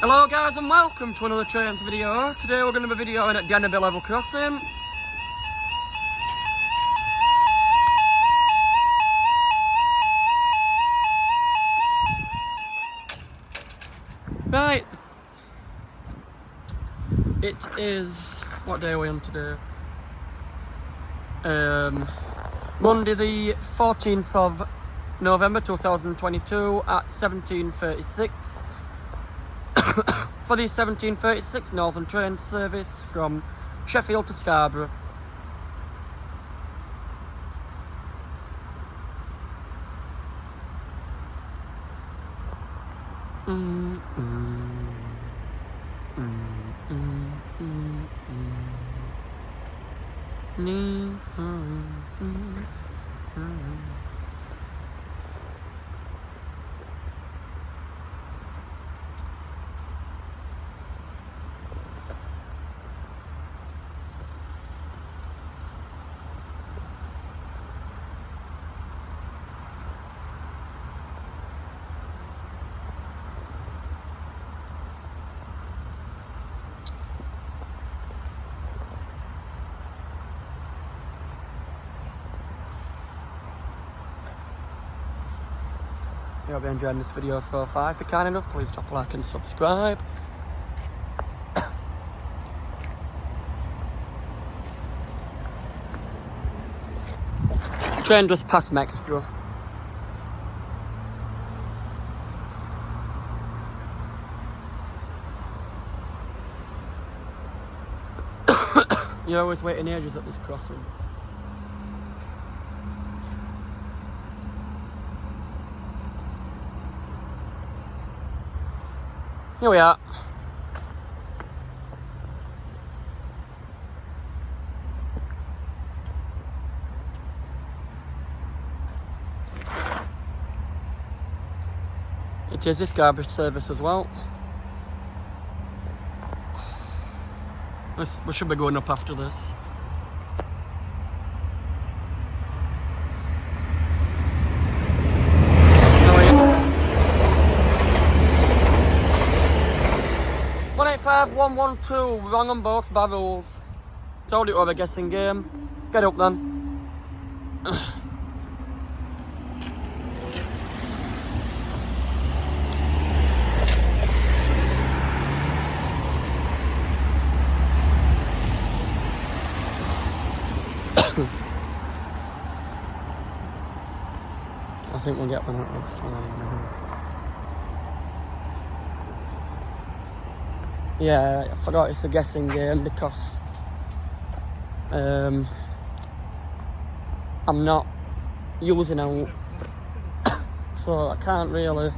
Hello guys and welcome to another trains video. Today we're going to be videoing at Denaby level crossing. Right. It is, what day are we on today? Monday the 14th of November 2022 at 17:36 for the 17:36 Northern train service from Sheffield to Scarborough. I hope you're enjoying this video so far. If you're kind enough, please drop a like and subscribe. Train just past Mexborough. You're always waiting ages at this crossing. Here we are. It is this Scarborough service as well. We should be going up after this. One 112, wrong on both barrels. Told it was a guessing game. Get up then. I think we'll get one out this time. Yeah, I forgot it's a guessing game because I'm not using out, so I can't really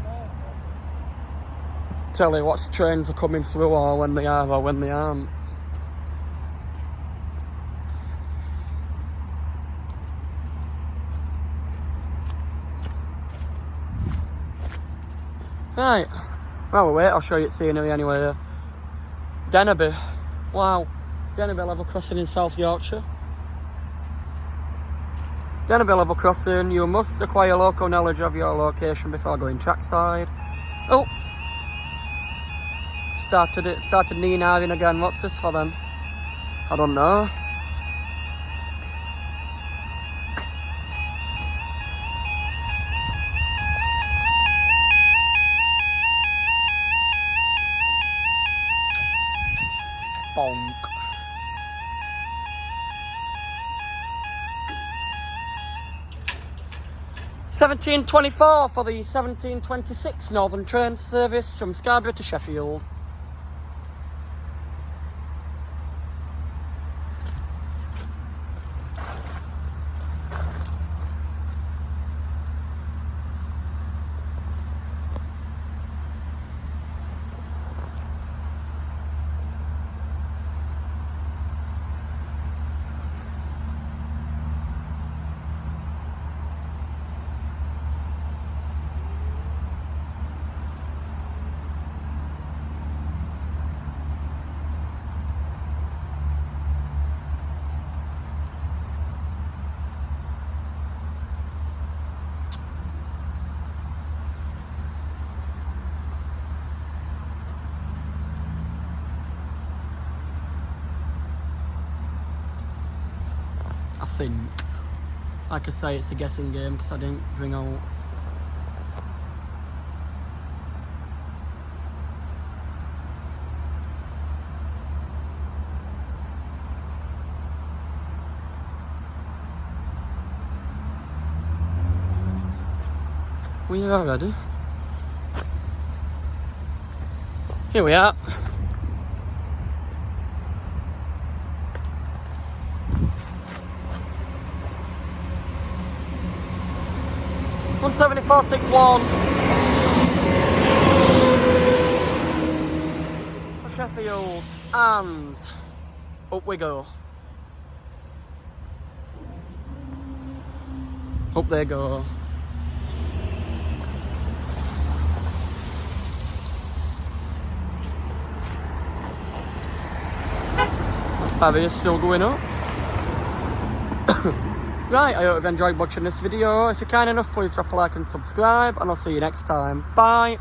tell you what trains are coming through or when they are or when they aren't. Right, well we'll wait, I'll show you the scenery anyway. Denaby, wow, Denaby level crossing in South Yorkshire. Denaby level crossing, you must acquire local knowledge of your location before going trackside. Oh, started neenaring again, what's this for then? I don't know. Bonk. $17.24 for the 17:26 Northern train service from Scarborough to Sheffield. I think. Like I say, it's a guessing game because I didn't bring out. We are ready. Here we are. One 7461 for Sheffield, and up we go. Up they go. Barrier is still going up. Right, I hope you've enjoyed watching this video. If you're kind enough, please drop a like and subscribe, and I'll see you next time. Bye!